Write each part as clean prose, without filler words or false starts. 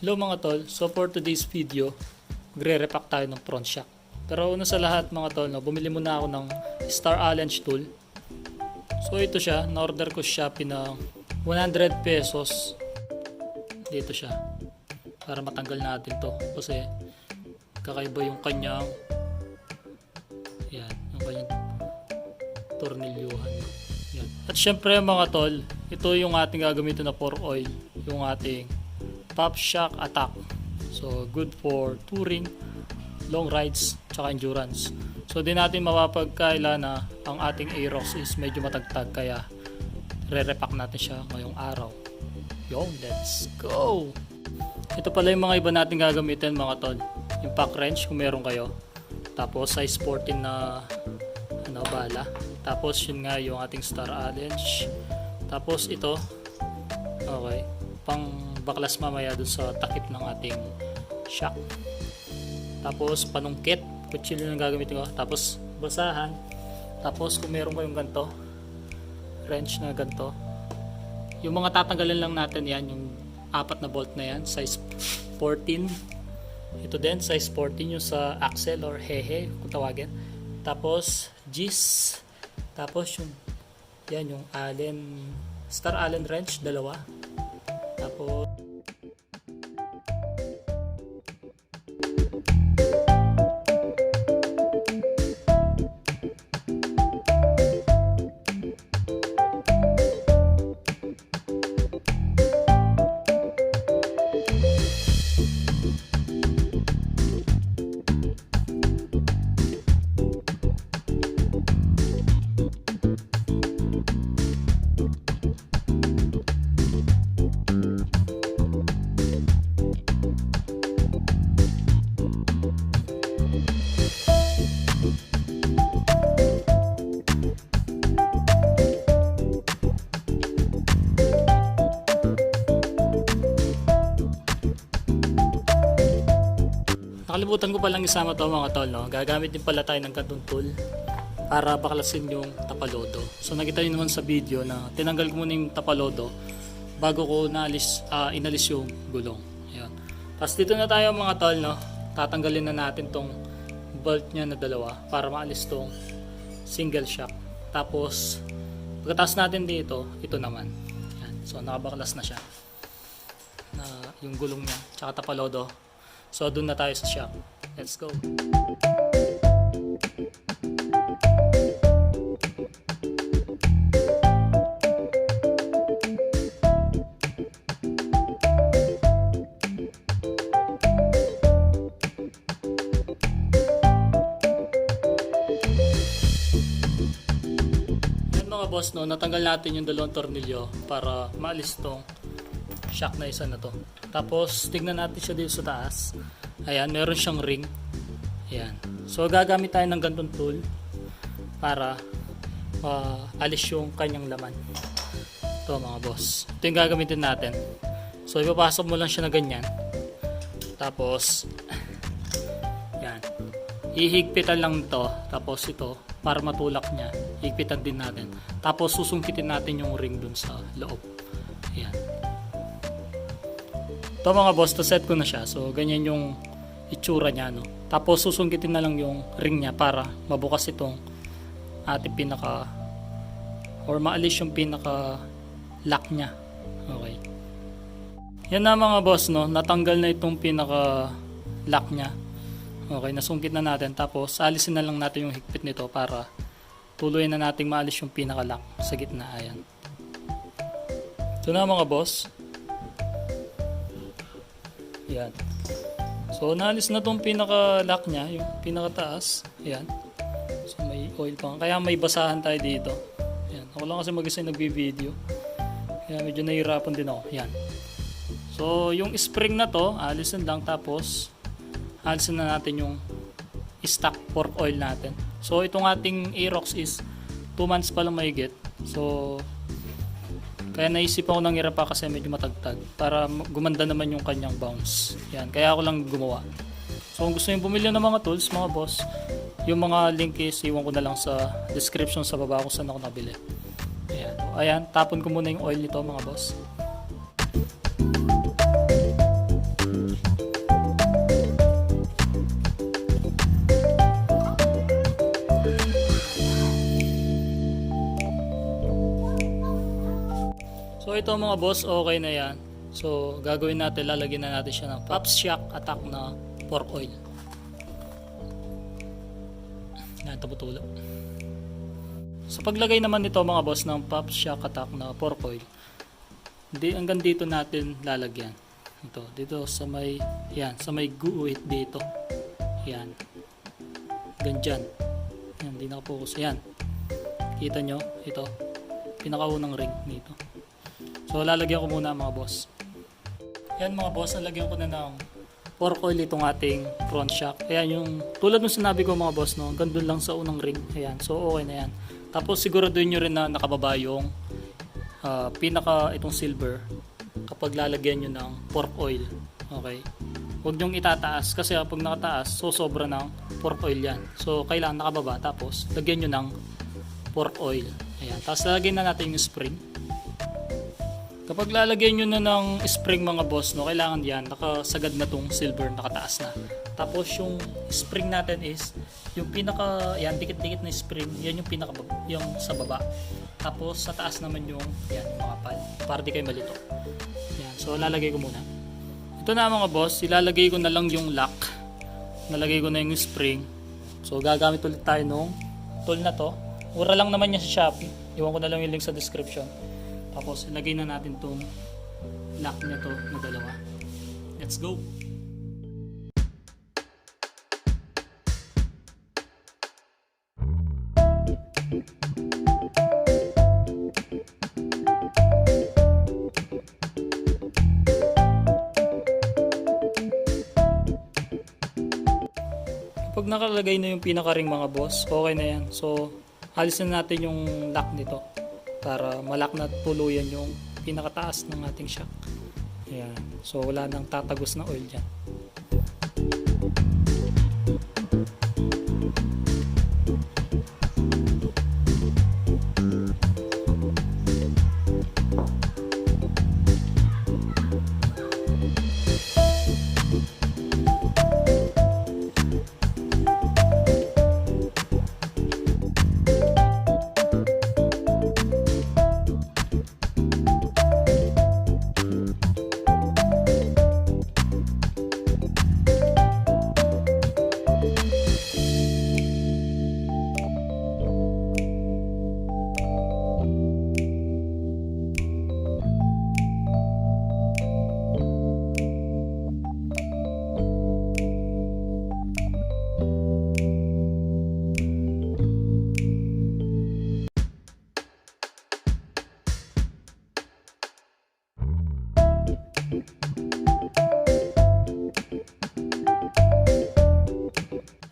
Hello mga tol, so for today's video, magre-repack tayo ng front shock. Pero una sa lahat mga tol, bumili muna ako ng Star Allen tool. So ito siya, na-order ko siya ng 100 pesos. Dito siya, para matanggal natin to. Kasi kakaiba yung kanyang, yan, yung kanyang tornilyuhan. Yan. At syempre mga tol, ito yung ating gagamitin na for oil, yung ating Top Shock Attack. So good for touring, long rides, tsaka endurance. So di natin mapapagkaila na ang ating Aerox is medyo matagtag, kaya re-repack natin siya ngayong araw. Yo, let's go! Ito pala yung mga iba natin gagamitin mga tol. Yung pack wrench kung meron kayo. Tapos size 14 na bala. Tapos yun nga yung ating Star Allen. Tapos ito, okay, pang baklas mamaya dun sa takip ng ating shock. Tapos panungkit, kutsilyo na gagamitin ko. Tapos basahan. Tapos kung meron kayong ganito, wrench na ganito, yung mga tatanggalin lang natin yan, yung apat na bolt na yan, size 14. Ito din, size 14 yung sa axle or hehe kung tawagin. Tapos Gis. Tapos yung yan, yung Allen, Star Allen wrench, dalawa. Tapos nakalimutan ko palang isama to mga tol, no? Gagamit din pala tayo ng ganitong tool para baklasin yung tapalodo. So nakita niyo naman sa video na tinanggal ko muna yung tapalodo bago ko inalis yung gulong. Ayan. Tapos dito na tayo mga tol, no? Tatanggalin na natin tong bolt niya na dalawa para maalis tong single shock. Tapos pagkatapos natin dito, ito naman. Ayan. So nakabaklas na siya. Na yung gulong niya, tsaka tapalodo. So doon na tayo sa shop. Let's go. Yan mga boss, no, natanggal natin yung dalawang tornilyo para maalis tong shock na isa na to. Tapos tignan natin siya dito sa taas. Ayan, meron siyang ring. Ayan. So gagamit tayo ng ganitong tool para alis yung kanyang laman. Ito mga boss, ito yung gagamitin natin. So ipapasok mo lang siya na ganyan. Tapos yan, ihigpitan lang to. Tapos ito, para matulak niya, higpitan din natin. Tapos susungkitin natin yung ring dun sa loob. Ayan. Ito mga boss, to-set ko na siya. So ganyan yung itsura niya, no? Tapos susungkitin na lang yung ring niya para mabukas itong ating pinaka or maalis yung pinaka lock niya. Okay. Yan na mga boss, no? Natanggal na itong pinaka lock niya. Okay, nasungkit na natin. Tapos alisin na lang natin yung higpit nito para tuloy na nating maalis yung pinaka lock sa gitna. Ayan. Ito na mga boss. Yan. So naalis na tong pinaka-lock niya, yung pinaka-taas. Ayan. So may oil pa. Kaya may basahan tayo dito. Ayan. Ako lang kasi mag-isa nagbi-video. Kaya medyo nahihirapan din ako. Ayan. So yung spring na to, alisin lang, tapos alisin na natin yung stock fork oil natin. So itong ating Aerox is 2 months pa lang mahigit. So kaya naisip ako nang hirap pa kasi medyo matagtag para gumanda naman yung kanyang bounce. Yan, kaya ako lang gumawa. So kung gusto niyo bumili ng mga tools mga boss, yung mga link is iwan ko na lang sa description sa baba kung saan ako nabili. Ayan. Ayan, tapon ko muna yung oil nito mga boss. ito mga boss, okay na yan. So gagawin natin, lalagyan na natin siya ng Pops Shock Attack na pork oil. Yan, tabutulo. Sa paglagay naman nito mga boss ng Pops Shock Attack na pork oil, hanggang dito natin lalagyan. Ito, dito sa may, yan, sa may guhit dito. Yan. Ganyan. Yan, di nakapokus. Yan. Kita nyo, ito. Pinakaunang ring nito. So, lalagyan ko muna mga boss. Yan mga boss, lalagyan ko na ng pork oil itong ating front shock. Ayan yung, tulad ng sinabi ko mga boss, no, hanggang dun lang sa unang ring. Ayan, so okay na yan. Tapos siguraduhin nyo rin na nakababa yung itong silver kapag lalagyan nyo ng pork oil. Okay. Huwag nyong itataas kasi kapag nakataas, so sobra ng pork oil yan. So, kailangan nakababa. Tapos, lagyan nyo ng pork oil. Ayan. Tapos, lalagyan na natin yung spring. Kapag lalagyan nyo na ng spring mga boss, no, kailangan yan, nakasagad na tong silver, nakataas na. Tapos, yung spring natin is, yung yan, dikit-dikit na spring, yan yung yung sa baba. Tapos, sa taas naman yung mga pal. Para di kayo malito. Yan. So, lalagay ko muna. Ito na mga boss, ilalagay ko na lang yung lock. Nalagay ko na yung spring. So gagamit ulit tayo nung tool na to. Mura lang naman yan sa Shopee. Iwan ko na lang yung link sa description. Tapos ilagay na natin tong lock na to na dalawa. Let's go! Pag nakalagay na yung pinaka-ring mga boss, okay na yan. So, alisin natin yung lock nito para malak na tuluyan yung pinakataas ng ating shock. Ayan. So, wala nang tatagos na oil dyan.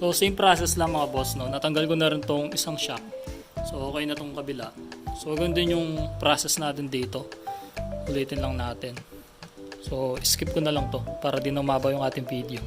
So same process lang mga boss, no. Natanggal ko na rin tong isang shock. So okay na tong kabila. So ganun din yung process natin dito. Ulitin lang natin. So skip ko na lang to para di na umaba yung ating video.